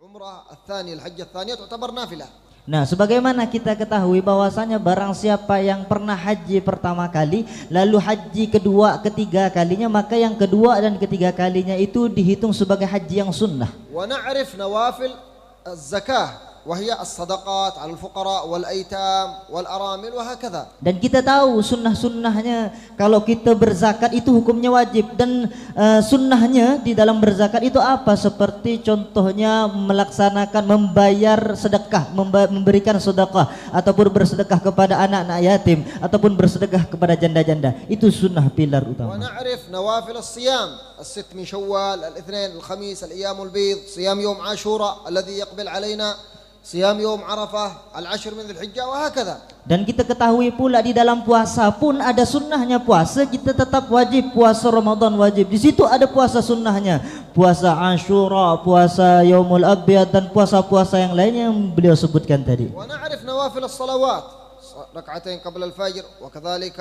Umrah al-thani, al-hajjah al-thaniyah تعتبر nafilah. Nah, sebagaimana kita ketahui bahwasanya barang siapa yang pernah haji pertama kali, lalu haji kedua, ketiga kalinya, maka yang kedua dan ketiga kalinya itu dihitung sebagai haji yang sunnah. ونعرف نوافل الزكاة وهي الصدقات على الفقراء والأيتام والأرامل وهكذا. Dan kita tahu sunnah-sunnahnya kalau kita berzakat itu hukumnya wajib, dan sunnahnya di dalam berzakat itu apa? Seperti contohnya melaksanakan membayar sedekah, memberikan sedekah, ataupun bersedekah kepada anak-anak yatim, ataupun bersedekah kepada janda-janda. Itu sunnah pilar utama. ونعرف نوافل الصيام الست من شوال الاثنين الخميس الأيام البيض صيام يوم عاشوراء الذي يقبل علينا صيام يوم عرفة العشر من ذي الحجة وهكذا. Dan kita ketahui pula di dalam puasa pun ada sunnahnya. Puasa kita tetap wajib, puasa Ramadan wajib. Di situ ada puasa sunnahnya, puasa Ashura, puasa Yaumul Abyad, dan puasa-puasa yang lainnya yang beliau sebutkan tadi. ونعرف نوافل الصلوات ركعتين قبل الفجر وكذلك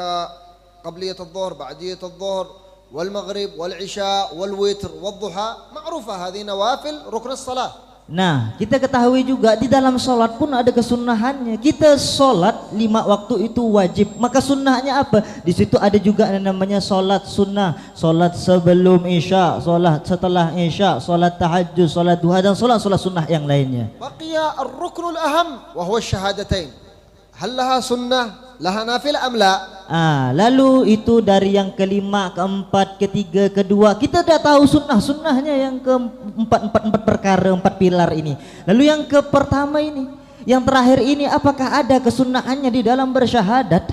قبلية الظهر بعدية الظهر والمغرب والعشاء والوتر والضحى معروفة هذه نوافل ركن الصلاة. Nah, kita ketahui juga di dalam sholat pun ada kesunahannya. Kita sholat 5 waktu itu wajib. Maka sunnahnya apa? Di situ ada juga yang namanya sholat sunnah, sholat sebelum isya, sholat setelah isya, sholat tahajud, sholat duha, dan sholat sunnah yang lainnya. بقي الركن الأهم وهو الشهادتين. هل لها سنة لها نافلة أم لا؟ Lalu itu dari yang kelima, keempat, ketiga, kedua, kita sudah tahu sunnahnya yang empat perkara, 4 pilar ini. Lalu yang ke pertama ini, yang terakhir ini, apakah ada kesunahannya di dalam bersyahadat?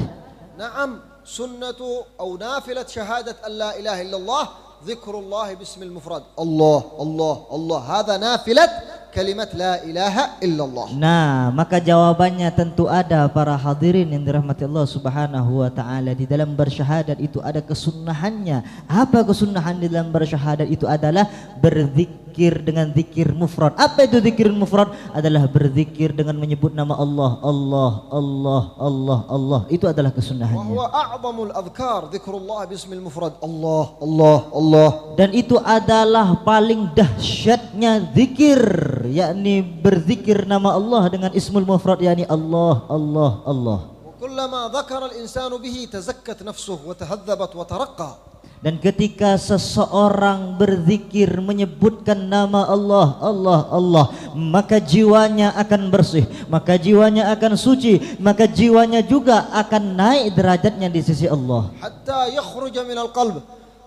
نعم سنة أو نافلة شهادة أن لا إله إلا الله ذكر الله باسم المفرد الله الله الله هذا نافلة كلمة لا إله إلا الله. Nah, maka jawabannya tentu ada para hadirin yang dirahmati Allah Subhanahu wa taala. Di dalam bersyahadat itu ada kesunahannya. Apa kesunahan di dalam bersyahadat itu? Adalah berzikir dengan zikir mufrad. Apa itu zikir mufrad? Adalah berzikir dengan menyebut nama Allah, Allah, Allah, Allah, Allah. Itu adalah kesunahannya. وهو أعظم الأذكار ذكر الله باسم المفرد الله الله الله. Dan itu adalah paling dahsyatnya zikir, yakni berzikir nama Allah dengan ismul mufrad, yakni Allah, Allah, Allah. وكلما ذكر الإنسان به تزكت نفسه وتهذبت وترقى. Dan ketika seseorang berzikir menyebutkan nama Allah, Allah, Allah, maka jiwanya akan bersih, maka jiwanya akan suci, maka jiwanya juga akan naik derajatnya di sisi Allah. حتى يخرج من القلب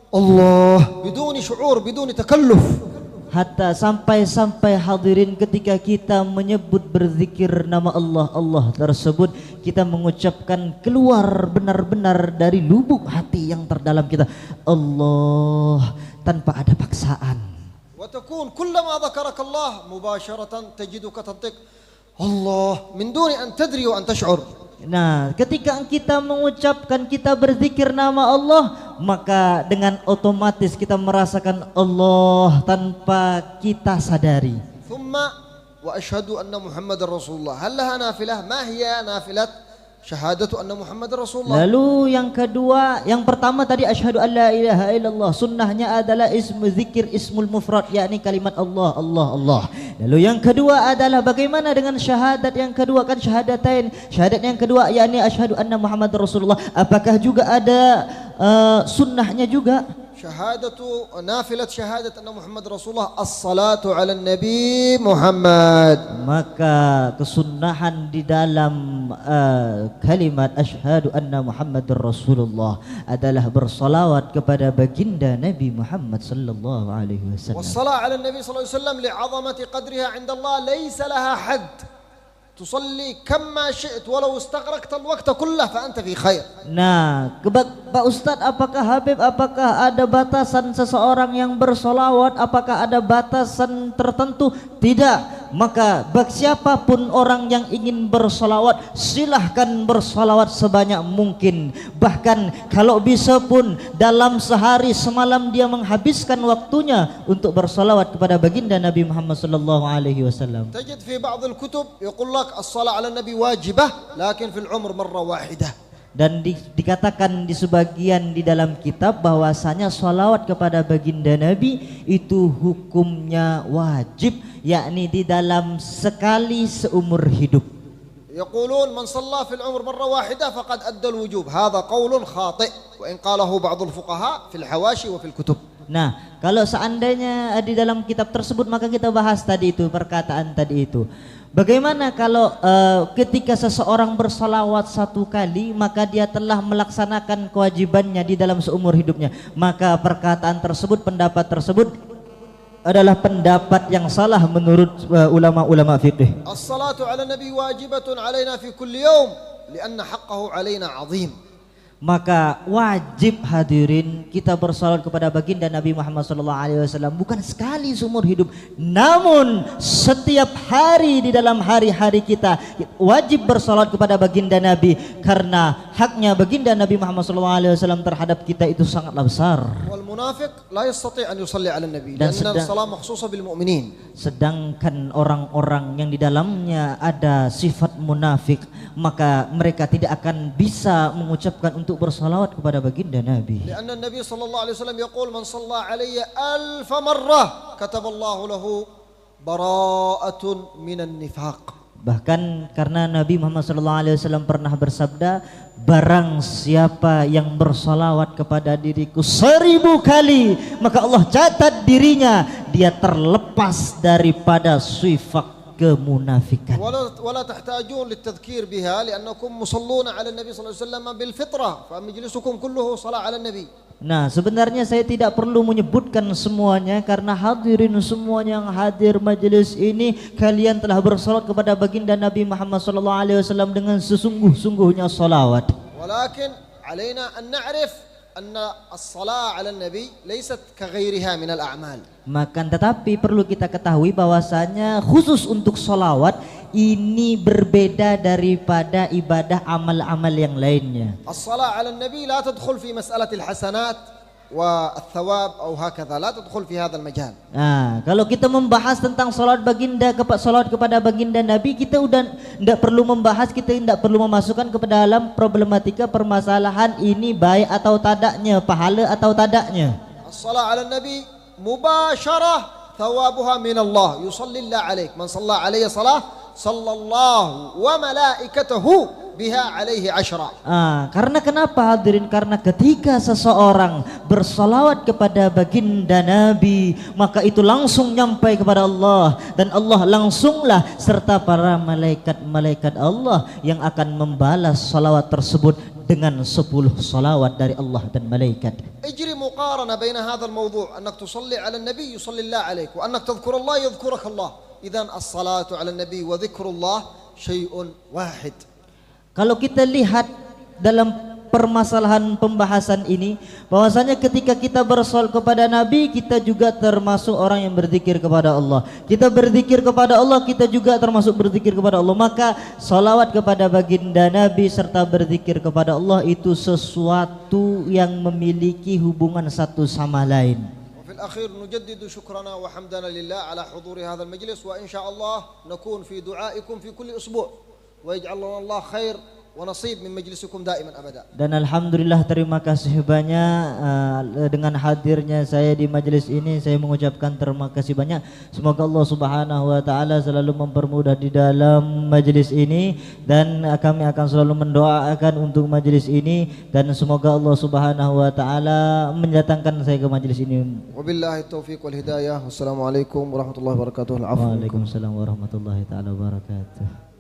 الله بدون شعور بدون تكلف. Hatta sampai hadirin ketika kita menyebut berzikir nama Allah, Allah tersebut kita mengucapkan keluar benar-benar dari lubuk hati yang terdalam kita, Allah, tanpa ada paksaan. وتكون كلما ذكرك الله مباشرة تجدك تنطق الله من دون أن تدري وأن تشعر. Nah, ketika kita mengucapkan, kita berzikir nama Allah, maka dengan otomatis kita merasakan Allah tanpa kita sadari. ثم وأشهد أن محمد رسول الله. هل لها نافلة؟ ما هي نافلة شهادة أن محمد رسول الله؟ Lalu yang kedua, yang pertama tadi asyhadu an la ilaha illallah, sunnahnya adalah zikir ismul mufrad, yakni kalimat Allah, Allah, Allah. Lalu yang kedua adalah bagaimana dengan syahadat yang kedua, kan syahadatain. Syahadat yang kedua yakni asyhadu anna Muhammad Rasulullah. Apakah juga ada sunnahnya juga? شهادة نافلة شهادة أن محمد رسول الله الصلاة على النبي محمد. Maka kesunahan di dalam kalimat asyhadu anna Muhammadar Rasulullah adalah bersalawat kepada baginda Nabi Muhammad sallallahu alaihi wasallam. والصلاة على النبي صلى الله عليه وسلم لعظمة قدرها عند الله ليس لها حد. تصلي كم ما شئت ولو استغرقت الوقت كله فأنت في خير. Nah, Pak Ustadz, apakah Habib, apakah ada batasan seseorang yang bersolawat? Apakah ada batasan tertentu? Tidak. Maka siapapun orang yang ingin bersolawat, silahkan bersolawat sebanyak mungkin. Bahkan kalau bisa pun dalam sehari semalam dia menghabiskan waktunya untuk bersolawat kepada baginda Nabi Muhammad sallallahu alaihi wasallam. تجد في بعض الكتب يقول لك الصلاة على النبي واجبة لكن في العمر مرة واحدة. Dan dikatakan di sebagian di dalam kitab bahwasanya sholawat kepada baginda Nabi itu hukumnya wajib, yakni di dalam sekali seumur hidup. يقولون من صلى في العمر مرة واحدة فقد أدى الوجوب. هذا قول خاطئ وإن قاله بعض الفقهاء في الحواشي وفي الكتب. Nah, kalau seandainya di dalam kitab tersebut, maka kita bahas tadi itu, perkataan tadi itu. Bagaimana kalau ketika seseorang bersolawat satu kali, maka dia telah melaksanakan kewajibannya di dalam seumur hidupnya. Maka perkataan tersebut, pendapat tersebut adalah pendapat yang salah menurut ulama-ulama fikih. As-salatu ala nabi wajibatun alaina fi kulli yawm lianna haqqahu alaina azim. Maka wajib hadirin kita bersalawat kepada baginda Nabi Muhammad SAW bukan sekali seumur hidup, namun setiap hari di dalam hari-hari kita wajib bersalawat kepada baginda Nabi, karena haknya baginda Nabi Muhammad SAW terhadap kita itu sangatlah besar. Wal munafiq la yastati' an yusalli ala nabi karena salat makhsusah bil mu'minin. Sedangkan orang-orang yang di dalamnya ada sifat munafik, maka mereka tidak akan bisa mengucapkan untuk bersalawat kepada baginda Nabi. Karena Nabi sallallahu alaihi wasallam yaqul man shalla alayya 1000 marrah kataballahu lahu bara'atun minan nifaq. Bahkan karena Nabi Muhammad sallallahu alaihi wasallam pernah bersabda, barang siapa yang bersalawat kepada diriku 1000 kali, maka Allah catat dirinya dia terlepas daripada sifat kemunafikan. ولا تحتاجون للتذكير بها لأنكم مصلون على النبي صلى الله عليه وسلم بالفطرة فمجلسكم كله صلاة على النبي. Nah, sebenarnya saya tidak perlu menyebutkan semuanya karena hadirin semuanya yang hadir majelis ini kalian telah bersalat kepada baginda Nabi Muhammad SAW dengan sesungguh-sungguhnya salawat. Walakin علينا أن نعرف أن الصلاة على النبي ليست كغيرها من الأعمال. Maka tetapi perlu kita ketahui bahwasanya khusus untuk sholawat ini berbeda daripada ibadah amal-amal yang lainnya. As-salat 'ala an-nabi la tadkhul fi mas'alati al-hasanat wa ath-thawab atau hakadha, la tadkhul fi hadzal majal. Nah, kalau kita membahas tentang salat kepada baginda Nabi, kita udah tidak perlu membahas, kita tidak perlu memasukkan ke dalam problematika permasalahan ini baik atau tidaknya, pahala atau tidaknya. As-salat 'ala an-nabi mubasharah thawabuha min Allah, yusalli Allah alaik, man shalla alayya salah sallallahu wa malaikatahu biha alaihi ashra. Karena kenapa hadirin? Karena ketika seseorang bersalawat kepada baginda Nabi, maka itu langsung nyampai kepada Allah, dan Allah langsunglah serta para malaikat-malaikat Allah yang akan membalas salawat tersebut dengan 10 salawat dari Allah dan malaikat. اجري مقارنة بين هذا الموضوع أنك تصلي على النبي يصلي الله عليك وأنك تذكر الله يذكرك الله. إذن الصلاة على النبي وذكر الله شيء واحد. Kalau kita lihat dalam permasalahan pembahasan ini, bahwasanya ketika kita bersolawat kepada Nabi, kita juga termasuk orang yang berzikir kepada Allah. Kita berzikir kepada Allah, kita juga termasuk berzikir kepada Allah. Maka salawat kepada baginda Nabi serta berzikir kepada Allah itu sesuatu yang memiliki hubungan satu sama lain. وفي الأخير نجدد شكرنا وحمدنا لله على حضور هذا المجلس وإن شاء الله نكون في دعائكم في كل أسبوع ويجعل لنا الله خير ونصيب من مجلسكم دائما أبدا. Dan alhamdulillah terima kasih banyak dengan hadirnya saya di majelis ini, saya mengucapkan terima kasih banyak. Semoga Allah Subhanahu wa taala selalu mempermudah di dalam majelis ini, dan kami akan selalu mendoakan untuk majelis ini, dan semoga Allah Subhanahu wa taala mendatangkan saya ke majelis ini. Wabillahi taufiq wal hidayah. Wassalamualaikum warahmatullahi wabarakatuh. Waalaikumsalam warahmatullahi taala wabarakatuh.